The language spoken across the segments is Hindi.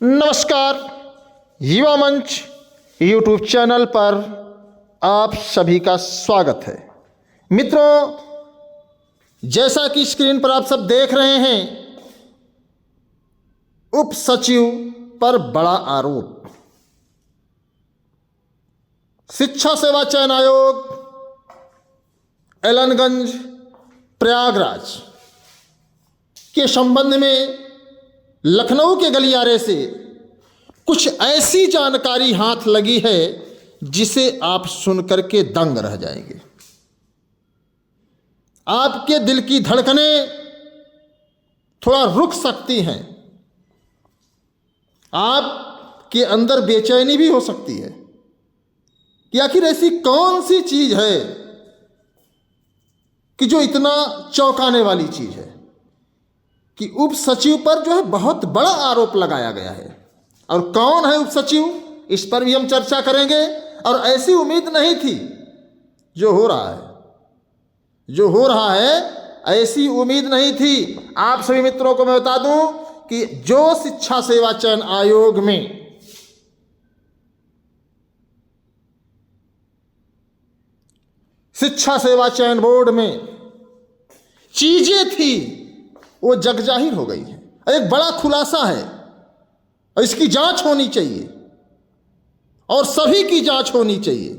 नमस्कार। युवा मंच यूट्यूब चैनल पर आप सभी का स्वागत है। मित्रों, जैसा कि स्क्रीन पर आप सब देख रहे हैं, उप सचिव पर बड़ा आरोप। शिक्षा सेवा चयन आयोग एलनगंज प्रयागराज के संबंध में लखनऊ के गलियारे से कुछ ऐसी जानकारी हाथ लगी है जिसे आप सुनकर के दंग रह जाएंगे। आपके दिल की धड़कनें थोड़ा रुक सकती हैं, आपके अंदर बेचैनी भी हो सकती है कि आखिर ऐसी कौन सी चीज है कि जो इतना चौंकाने वाली चीज है कि उप सचिव पर जो है बहुत बड़ा आरोप लगाया गया है। और कौन है उप सचिव, इस पर भी हम चर्चा करेंगे। और ऐसी उम्मीद नहीं थी, जो हो रहा है ऐसी उम्मीद नहीं थी। आप सभी मित्रों को मैं बता दूं कि जो शिक्षा सेवा चयन आयोग में शिक्षा सेवा चयन बोर्ड में चीजें थी वो जग जाहिर हो गई है। एक बड़ा खुलासा है और इसकी जांच होनी चाहिए और सभी की जांच होनी चाहिए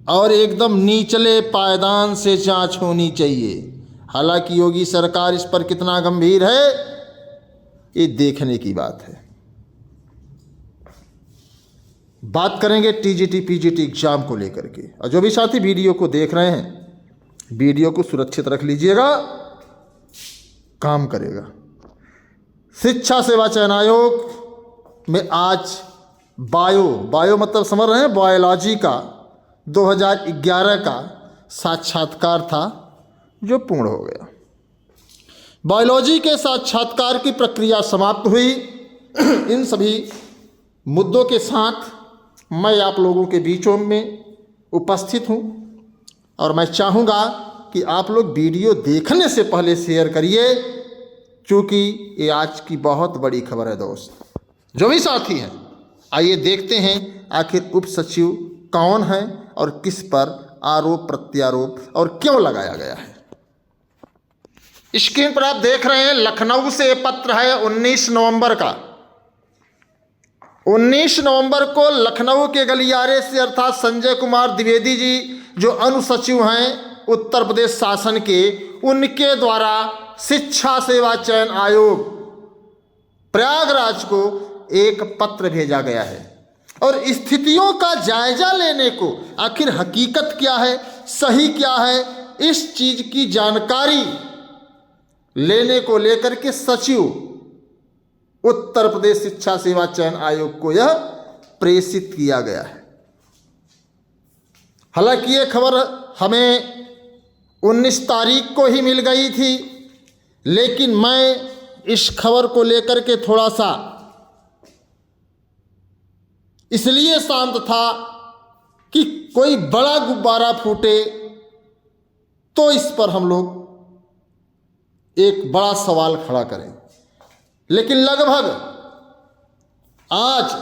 और एकदम निचले पायदान से जांच होनी चाहिए। हालांकि योगी सरकार इस पर कितना गंभीर है ये देखने की बात है। बात करेंगे टीजीटी पीजीटी एग्जाम को लेकर के। और जो भी साथी वीडियो को देख रहे हैं, वीडियो को सुरक्षित रख लीजिएगा, काम करेगा। शिक्षा सेवा चयन आयोग में आज बायो मतलब समझ रहे हैं, बायोलॉजी का 2011 का साक्षात्कार था जो पूर्ण हो गया। बायोलॉजी के साक्षात्कार की प्रक्रिया समाप्त हुई। इन सभी मुद्दों के साथ मैं आप लोगों के बीचों में उपस्थित हूं और मैं चाहूँगा कि आप लोग वीडियो देखने से पहले शेयर करिए, क्योंकि ये आज की बहुत बड़ी खबर है। दोस्त जो भी साथी हैं, आइए देखते हैं आखिर उप सचिव कौन है और किस पर आरोप प्रत्यारोप और क्यों लगाया गया है। स्क्रीन पर आप देख रहे हैं, लखनऊ से पत्र है 19 नवंबर का। 19 नवंबर को लखनऊ के गलियारे से अर्थात संजय कुमार द्विवेदी जी जो अनुसचिव हैं उत्तर प्रदेश शासन के, उनके द्वारा शिक्षा सेवा चयन आयोग प्रयागराज को एक पत्र भेजा गया है और स्थितियों का जायजा लेने को, आखिर हकीकत क्या है, सही क्या है, इस चीज की जानकारी लेने को लेकर के सचिव उत्तर प्रदेश शिक्षा सेवा चयन आयोग को यह प्रेषित किया गया है। हालांकि यह खबर हमें 19 तारीख को ही मिल गई थी, लेकिन मैं इस खबर को लेकर के थोड़ा सा इसलिए शांत था कि कोई बड़ा गुब्बारा फूटे तो इस पर हम लोग एक बड़ा सवाल खड़ा करें। लेकिन लगभग आज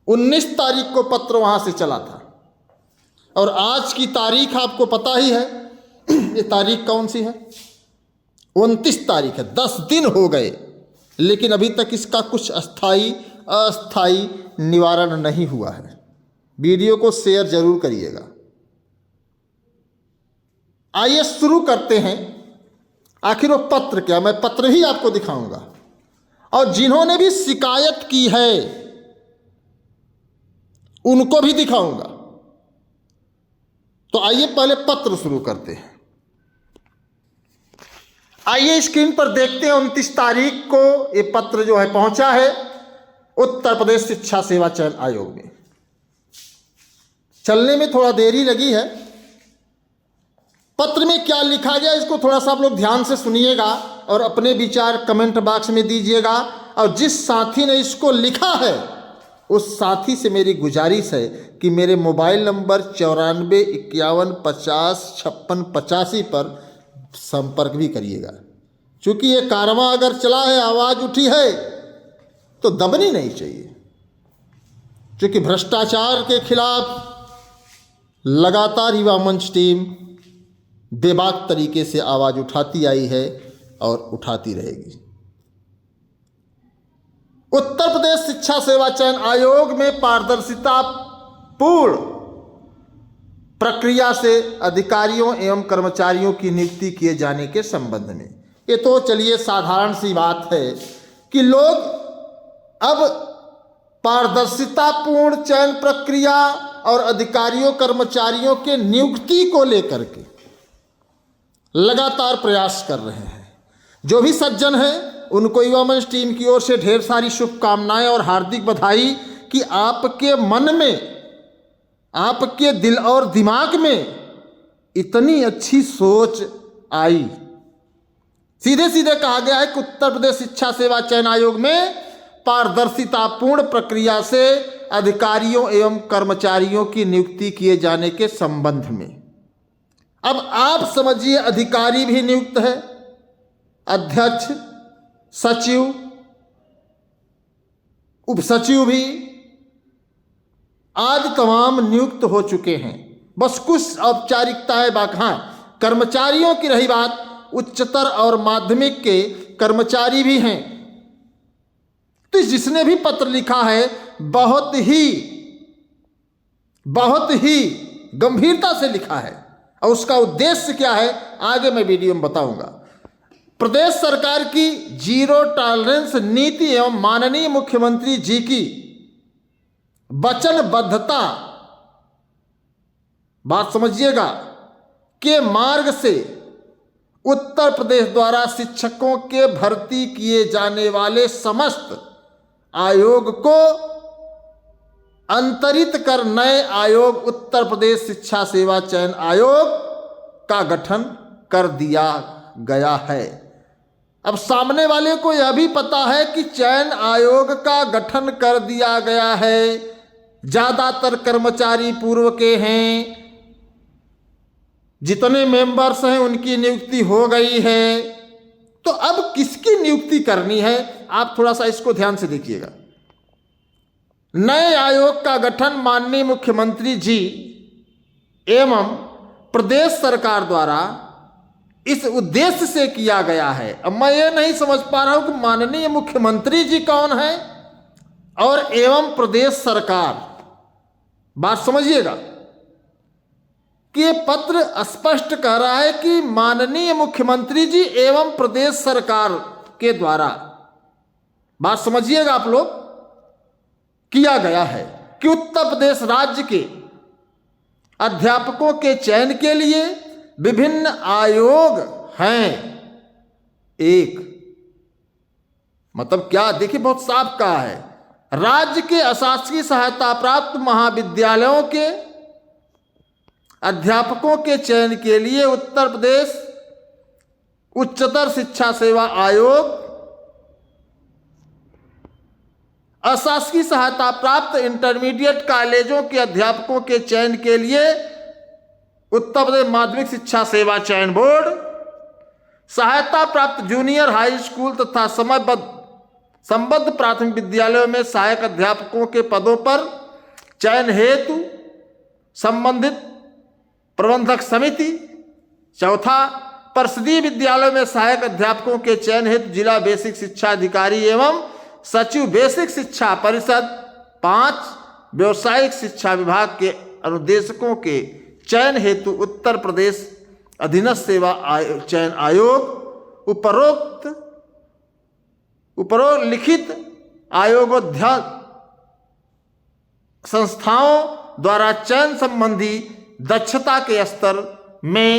19 तारीख को पत्र वहां से चला था और आज की तारीख आपको पता ही है। ये तारीख कौन सी है? 29 तारीख है। 10 दिन हो गए, लेकिन अभी तक इसका कुछ अस्थाई निवारण नहीं हुआ है। वीडियो को शेयर जरूर करिएगा। आइए शुरू करते हैं। आखिर वो पत्र क्या, मैं पत्र ही आपको दिखाऊंगा और जिन्होंने भी शिकायत की है उनको भी दिखाऊंगा। तो आइए पहले पत्र शुरू करते हैं। आइए स्क्रीन पर देखते हैं 29 तारीख को ये पत्र जो है पहुंचा है उत्तर प्रदेश शिक्षा सेवा चयन आयोग में। चलने में थोड़ा देरी लगी है। पत्र में क्या लिखा गया इसको थोड़ा सा आप लोग ध्यान से सुनिएगा और अपने विचार कमेंट बॉक्स में दीजिएगा। और जिस साथी ने इसको लिखा है उस साथी से मेरी गुजारिश है कि मेरे मोबाइल नंबर 94 51 50 56 85 पर संपर्क भी करिएगा, क्योंकि ये कारवां अगर चला है, आवाज़ उठी है, तो दबनी नहीं चाहिए, क्योंकि भ्रष्टाचार के खिलाफ लगातार युवा मंच टीम बेबाक तरीके से आवाज उठाती आई है और उठाती रहेगी। उत्तर प्रदेश शिक्षा सेवा चयन आयोग में पारदर्शिता पूर्ण प्रक्रिया से अधिकारियों एवं कर्मचारियों की नियुक्ति किए जाने के संबंध में, ये तो चलिए साधारण सी बात है कि लोग अब पारदर्शिता पूर्ण चयन प्रक्रिया और अधिकारियों कर्मचारियों के नियुक्ति को लेकर के लगातार प्रयास कर रहे हैं। जो भी सज्जन हैं उनको युवा मंच टीम की ओर से ढेर सारी शुभकामनाएं और हार्दिक बधाई कि आपके मन में, आपके दिल और दिमाग में इतनी अच्छी सोच आई। सीधे सीधे कहा गया है कि उत्तर प्रदेश शिक्षा सेवा चयन आयोग में पारदर्शितापूर्ण प्रक्रिया से अधिकारियों एवं कर्मचारियों की नियुक्ति किए जाने के संबंध में। अब आप समझिए, अधिकारी भी नियुक्त है, अध्यक्ष, सचिव, उपसचिव भी आदि तमाम नियुक्त हो चुके हैं। बस कुछ औपचारिकताएं बाकी। हाँ, कर्मचारियों की रही बात, उच्चतर और माध्यमिक के कर्मचारी भी हैं। तो जिसने भी पत्र लिखा है बहुत ही गंभीरता से लिखा है, और उसका उद्देश्य क्या है आगे मैं वीडियो में बताऊंगा। प्रदेश सरकार की जीरो टॉलरेंस नीति एवं माननीय मुख्यमंत्री जी की वचनबद्धता, बात समझिएगा, के मार्ग से उत्तर प्रदेश द्वारा शिक्षकों के भर्ती किए जाने वाले समस्त आयोग को अंतरित कर नए आयोग उत्तर प्रदेश शिक्षा सेवा चयन आयोग का गठन कर दिया गया है। अब सामने वाले को यह भी पता है कि चयन आयोग का गठन कर दिया गया है, ज्यादातर कर्मचारी पूर्व के हैं, जितने मेंबर्स हैं उनकी नियुक्ति हो गई है। तो अब किसकी नियुक्ति करनी है, आप थोड़ा सा इसको ध्यान से देखिएगा। नए आयोग का गठन माननीय मुख्यमंत्री जी एवं प्रदेश सरकार द्वारा इस उद्देश्य से किया गया है। अब मैं ये नहीं समझ पा रहा हूं कि माननीय मुख्यमंत्री जी कौन है और एवं प्रदेश सरकार, बात समझिएगा कि ये पत्र स्पष्ट कह रहा है कि माननीय मुख्यमंत्री जी एवं प्रदेश सरकार के द्वारा, बात समझिएगा आप लोग, किया गया है कि उत्तर प्रदेश राज्य के अध्यापकों के चयन के लिए विभिन्न आयोग हैं। एक मतलब क्या, देखिए बहुत साफ कहा है, राज्य के अशासकीय सहायता प्राप्त महाविद्यालयों के अध्यापकों के चयन के लिए उत्तर प्रदेश उच्चतर शिक्षा सेवा आयोग, अशासकीय सहायता प्राप्त इंटरमीडिएट कॉलेजों के अध्यापकों के चयन के लिए उत्तर प्रदेश माध्यमिक शिक्षा सेवा चयन बोर्ड, सहायता प्राप्त जूनियर हाई स्कूल तथा संबद्ध प्राथमिक विद्यालयों में सहायक अध्यापकों के पदों पर चयन हेतु संबंधित प्रबंधक समिति। चौथा, परिषदीय विद्यालयों में सहायक अध्यापकों के चयन हेतु जिला बेसिक शिक्षा अधिकारी एवं सचिव बेसिक शिक्षा परिषद। 5, व्यावसायिक शिक्षा विभाग के अनुदेशकों के चयन हेतु उत्तर प्रदेश अधीनस्थ सेवा चयन आयोग। उपरोल्लिखित आयोगोध्यक्ष संस्थाओं द्वारा चयन संबंधी दक्षता के स्तर में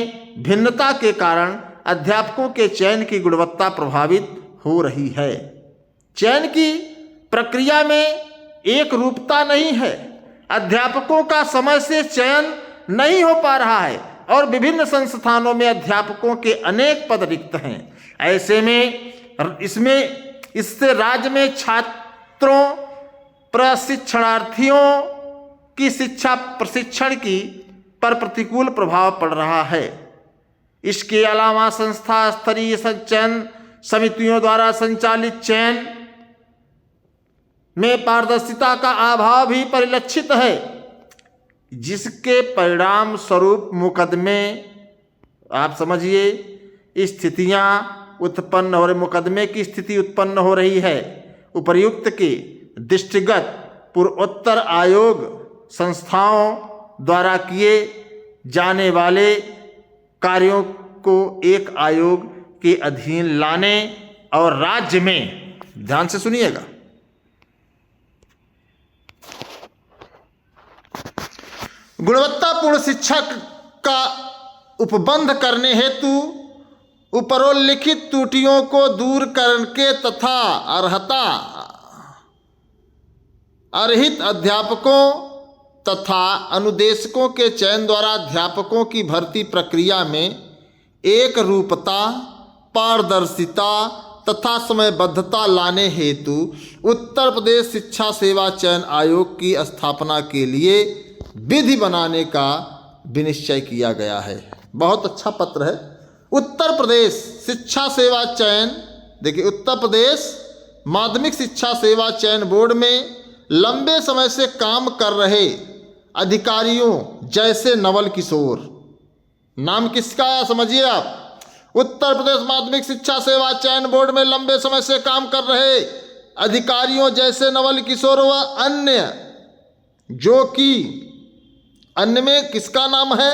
भिन्नता के कारण अध्यापकों के चयन की गुणवत्ता प्रभावित हो रही है। चयन की प्रक्रिया में एक रूपता नहीं है, अध्यापकों का समय से चयन नहीं हो पा रहा है और विभिन्न संस्थानों में अध्यापकों के अनेक पद रिक्त हैं। ऐसे में इससे राज्य में छात्रों प्रशिक्षणार्थियों की शिक्षा प्रशिक्षण की पर प्रतिकूल प्रभाव पड़ रहा है। इसके अलावा संस्था स्तरीय चयन समितियों द्वारा संचालित चयन में पारदर्शिता का अभाव भी परिलक्षित है, जिसके परिणाम स्वरूप मुकदमे, आप समझिए, स्थितियां उत्पन्न हो रही, मुकदमे की स्थिति उत्पन्न हो रही है। उपर्युक्त के दृष्टिगत पूर्वोत्तर आयोग संस्थाओं द्वारा किए जाने वाले कार्यों को एक आयोग के अधीन लाने और राज्य में, ध्यान से सुनिएगा, गुणवत्तापूर्ण शिक्षा का उपबंध करने हेतु उपरोल्लिखित त्रुटियों को दूर करके तथा अर्हित अध्यापकों तथा अनुदेशकों के चयन द्वारा अध्यापकों की भर्ती प्रक्रिया में एक रूपता, पारदर्शिता तथा समयबद्धता लाने हेतु उत्तर प्रदेश शिक्षा सेवा चयन आयोग की स्थापना के लिए विधि बनाने का विनिश्चय किया गया है। बहुत अच्छा पत्र है। उत्तर प्रदेश शिक्षा सेवा चयन, देखिए, उत्तर प्रदेश माध्यमिक शिक्षा सेवा चयन बोर्ड में लंबे समय से काम कर रहे अधिकारियों जैसे नवल किशोर, नाम किसका है समझिए आप, उत्तर प्रदेश माध्यमिक शिक्षा सेवा चयन बोर्ड में लंबे समय से काम कर रहे अधिकारियों जैसे नवल किशोर व अन्य, जो कि अन्य में किसका नाम है,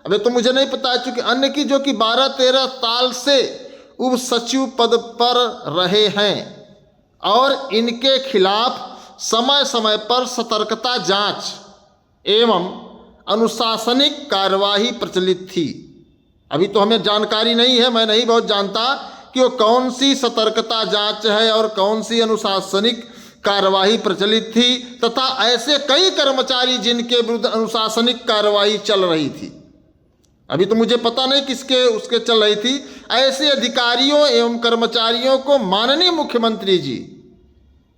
अबे तो मुझे नहीं पता है, चूंकि अन्य की जो कि 12-13 साल से उप सचिव पद पर रहे हैं और इनके खिलाफ समय समय पर सतर्कता जांच एवं अनुशासनिक कार्यवाही प्रचलित थी। अभी तो हमें जानकारी नहीं है, मैं नहीं बहुत जानता कि वो कौन सी सतर्कता जांच है और कौन सी अनुशासनिक कार्यवाही प्रचलित थी, तथा ऐसे कई कर्मचारी जिनके विरुद्ध अनुशासनिक कार्यवाही चल रही थी। अभी तो मुझे पता नहीं किसके उसके चल रही थी। ऐसे अधिकारियों एवं कर्मचारियों को माननीय मुख्यमंत्री जी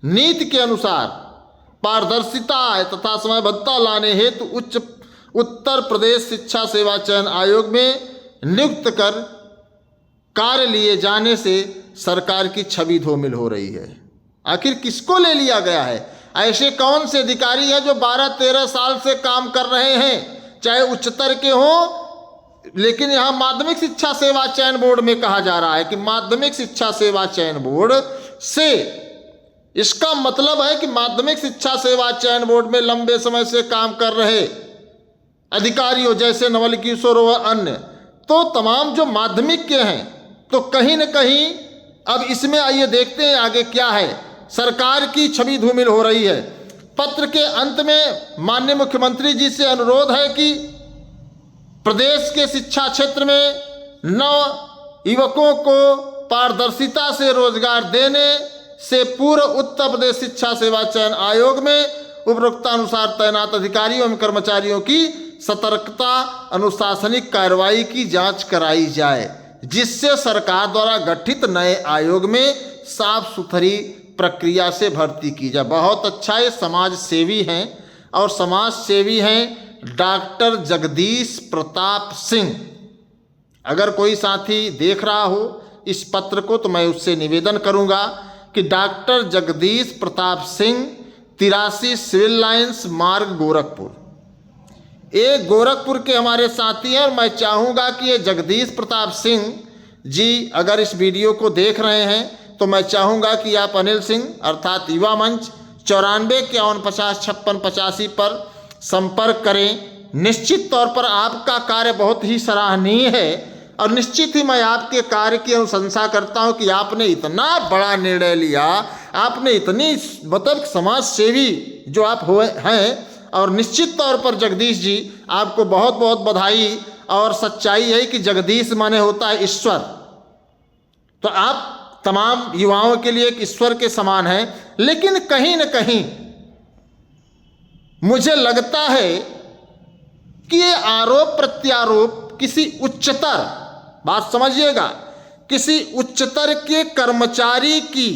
नीति के अनुसार पारदर्शिता तथा समयबद्धता लाने हेतु उत्तर प्रदेश शिक्षा सेवा चयन आयोग में नियुक्त कर कार्य लिए जाने से सरकार की छवि धूमिल हो रही है। आखिर किसको ले लिया गया है? ऐसे कौन से अधिकारी हैं जो 12-13 साल से काम कर रहे हैं, चाहे उच्चतर के हों, लेकिन यहाँ माध्यमिक शिक्षा सेवा चयन बोर्ड में कहा जा रहा है कि माध्यमिक शिक्षा सेवा चयन बोर्ड से, इसका मतलब है कि माध्यमिक शिक्षा सेवा चयन बोर्ड में लंबे समय से काम कर रहे अधिकारियों जैसे नवल किशोर व अन्य, तो तमाम जो माध्यमिक के हैं, तो कहीं न कहीं अब इसमें आइए देखते हैं आगे क्या है। सरकार की छवि धूमिल हो रही है। पत्र के अंत में माननीय मुख्यमंत्री जी से अनुरोध है कि प्रदेश के शिक्षा क्षेत्र में नव युवकों को पारदर्शिता से रोजगार देने से पूर्व उत्तर प्रदेश शिक्षा सेवा चयन आयोग में उपरोक्तानुसार तैनात अधिकारियों एवं कर्मचारियों की सतर्कता अनुशासनिक कार्रवाई की जांच कराई जाए, जिससे सरकार द्वारा गठित नए आयोग में साफ सुथरी प्रक्रिया से भर्ती की जाए। बहुत अच्छा, ये समाज सेवी हैं और समाज सेवी हैं डॉक्टर जगदीश प्रताप सिंह। अगर कोई साथी देख रहा हो इस पत्र को तो मैं उससे निवेदन करूंगा कि doctor Jagdish Pratap Singh 83 civil lines मार्ग गोरखपुर, ये गोरखपुर के हमारे साथी हैं और मैं चाहूँगा कि ये जगदीश प्रताप सिंह जी अगर इस वीडियो को देख रहे हैं तो मैं चाहूँगा कि आप अनिल सिंह अर्थात युवा मंच 9451505685 पर संपर्क करें। निश्चित तौर पर आपका कार्य बहुत ही सराहनीय है और निश्चित ही मैं आपके कार्य की अनुशंसा करता हूं कि आपने इतना बड़ा निर्णय लिया, आपने इतनी मतलब समाज सेवी जो आप हुए हैं, और निश्चित तौर पर जगदीश जी आपको बहुत बहुत बधाई। और सच्चाई है कि जगदीश माने होता है ईश्वर, तो आप तमाम युवाओं के लिए एक ईश्वर के समान हैं। लेकिन कहीं न कहीं मुझे लगता है कि ये आरोप प्रत्यारोप किसी उच्चतर, बात समझिएगा, किसी उच्चतर के कर्मचारी की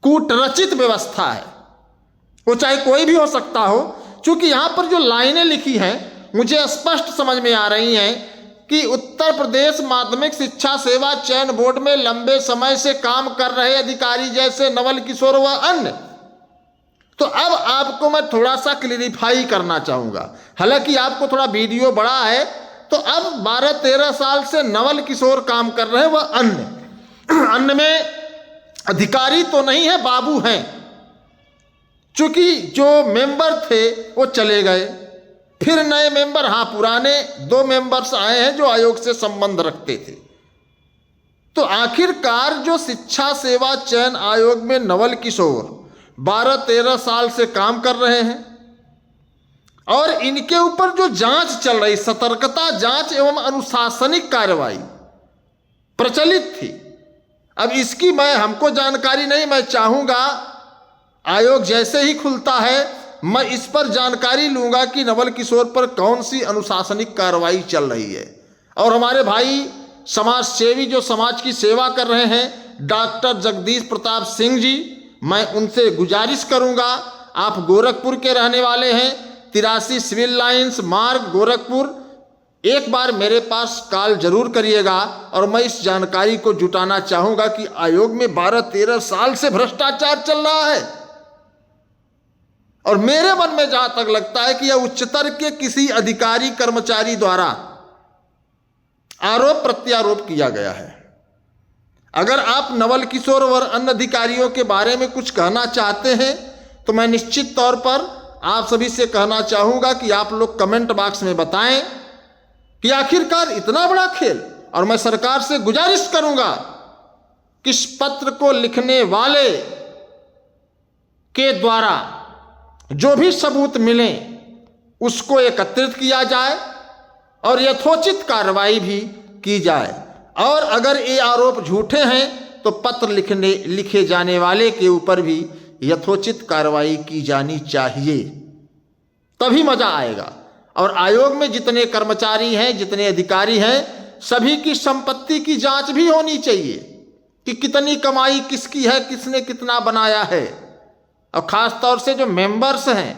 कूटरचित व्यवस्था है। वो चाहे कोई भी हो सकता हो, क्योंकि यहां पर जो लाइनें लिखी हैं मुझे स्पष्ट समझ में आ रही हैं कि उत्तर प्रदेश माध्यमिक शिक्षा सेवा चयन बोर्ड में लंबे समय से काम कर रहे अधिकारी जैसे नवल किशोर व अन्य। तो अब आपको मैं थोड़ा सा क्लियरिफाई करना चाहूँगा, हालांकि आपको थोड़ा वीडियो बड़ा है, तो अब 12-13 साल से नवल किशोर काम कर रहे हैं वह अन्य में अधिकारी तो नहीं है, बाबू हैं, चूंकि जो मेंबर थे वो चले गए, फिर नए मेंबर, हाँ पुराने 2 मेंबर्स आए हैं जो आयोग से संबंध रखते थे। तो आखिरकार जो शिक्षा सेवा चयन आयोग में नवल किशोर 12-13 साल से काम कर रहे हैं और इनके ऊपर जो जांच चल रही, सतर्कता जांच एवं अनुशासनिक कार्रवाई प्रचलित थी। अब इसकी हमको जानकारी नहीं, मैं चाहूंगा आयोग जैसे ही खुलता है मैं इस पर जानकारी लूंगा कि नवल किशोर पर कौन सी अनुशासनिक कार्रवाई चल रही है। और हमारे भाई समाज सेवी जो समाज की सेवा कर रहे हैं डॉक्टर जगदीश प्रताप सिंह जी, मैं उनसे गुजारिश करूंगा, आप गोरखपुर के रहने वाले हैं, 83 सिविल लाइंस मार्ग गोरखपुर, एक बार मेरे पास कॉल जरूर करिएगा और मैं इस जानकारी को जुटाना चाहूंगा कि आयोग में 12-13 साल से भ्रष्टाचार चल रहा है। और मेरे मन में जहां तक लगता है कि यह उच्चतर के किसी अधिकारी कर्मचारी द्वारा आरोप प्रत्यारोप किया गया है। अगर आप नवल किशोर और अन्य अधिकारियों के बारे में कुछ कहना चाहते हैं तो मैं निश्चित तौर पर आप सभी से कहना चाहूंगा कि आप लोग कमेंट बॉक्स में बताएं कि आखिरकार इतना बड़ा खेल। और मैं सरकार से गुजारिश करूंगा कि इस पत्र को लिखने वाले के द्वारा जो भी सबूत मिले उसको एकत्रित किया जाए और यथोचित कार्रवाई भी की जाए। और अगर ये आरोप झूठे हैं तो पत्र लिखे जाने वाले के ऊपर भी यथोचित कार्रवाई की जानी चाहिए, तभी मजा आएगा। और आयोग में जितने कर्मचारी हैं, जितने अधिकारी हैं, सभी की संपत्ति की जांच भी होनी चाहिए कि कितनी कमाई किसकी है, किसने कितना बनाया है। और खास तौर से जो मेंबर्स हैं,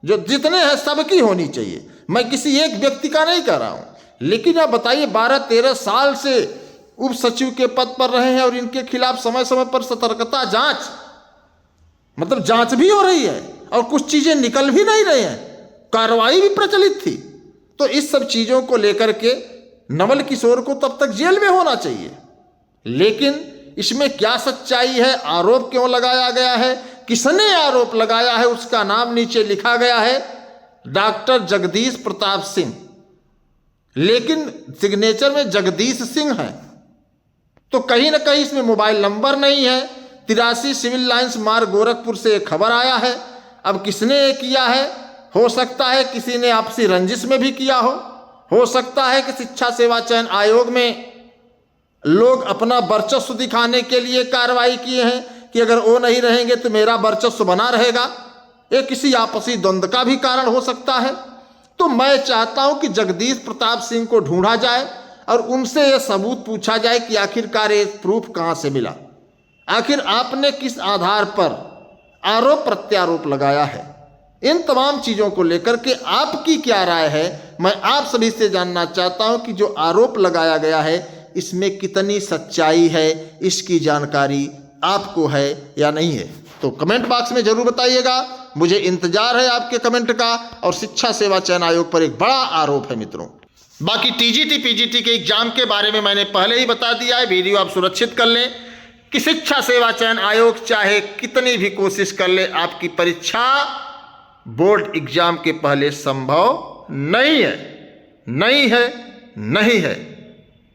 जो जितने हैं, सबकी होनी चाहिए। मैं किसी एक व्यक्ति का नहीं कह रहा हूं। लेकिन आप बताइए 12-13 साल से उप सचिव के पद पर रहे हैं और इनके खिलाफ समय समय पर सतर्कता जांच, मतलब जांच भी हो रही है और कुछ चीजें निकल भी नहीं रही हैं, कार्रवाई भी प्रचलित थी। तो इस सब चीजों को लेकर के नवल किशोर को तब तक जेल में होना चाहिए। लेकिन इसमें क्या सच्चाई है, आरोप क्यों लगाया गया है, किसने आरोप लगाया है, उसका नाम नीचे लिखा गया है डॉक्टर जगदीश प्रताप सिंह, लेकिन सिग्नेचर में जगदीश सिंह है। तो कहीं ना कहीं इसमें मोबाइल नंबर नहीं है। 83 सिविल लाइंस मार्ग गोरखपुर से एक खबर आया है। अब किसने ये किया है, हो सकता है किसी ने आपसी रंजिश में भी किया हो सकता है कि शिक्षा सेवा चयन आयोग में लोग अपना वर्चस्व दिखाने के लिए कार्रवाई किए हैं कि अगर वो नहीं रहेंगे तो मेरा वर्चस्व बना रहेगा। ये किसी आपसी द्वंद्व का भी कारण हो सकता है। तो मैं चाहता हूं कि जगदीश प्रताप सिंह को ढूंढा जाए और उनसे यह सबूत पूछा जाए कि आखिरकार ये प्रूफ कहां से मिला, आखिर आपने किस आधार पर आरोप प्रत्यारोप लगाया है। इन तमाम चीजों को लेकर के आपकी क्या राय है, मैं आप सभी से जानना चाहता हूं कि जो आरोप लगाया गया है इसमें कितनी सच्चाई है, इसकी जानकारी आपको है या नहीं है। तो कमेंट बॉक्स में जरूर बताइएगा, मुझे इंतजार है आपके कमेंट का। और शिक्षा सेवा चयन आयोग पर एक बड़ा आरोप है मित्रों। बाकी टीजीटी पीजीटी के एग्जाम के बारे में मैंने पहले ही बता दिया है, वीडियो आप सुरक्षित कर लें कि शिक्षा सेवा चयन आयोग चाहे कितनी भी कोशिश कर ले, आपकी परीक्षा बोर्ड एग्जाम के पहले संभव नहीं है।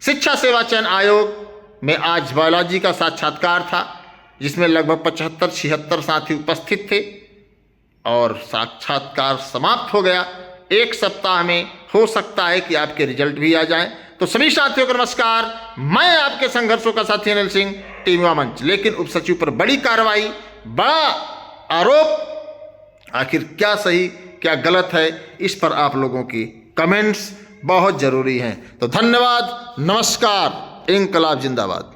शिक्षा सेवा चयन आयोग में आज बायोलॉजी का साक्षात्कार था जिसमें लगभग 75-76 साथी उपस्थित थे और साक्षात्कार समाप्त हो गया। एक सप्ताह में हो सकता है कि आपके रिजल्ट भी आ जाएं। तो सभी साथियों को नमस्कार, मैं आपके संघर्षों का साथी अनिल सिंह, टीम युवा मंच। लेकिन उप सचिव पर बड़ी कार्रवाई, बड़ा आरोप, आखिर क्या सही क्या गलत है, इस पर आप लोगों की कमेंट्स बहुत जरूरी हैं। तो धन्यवाद, नमस्कार, इंकलाब जिंदाबाद।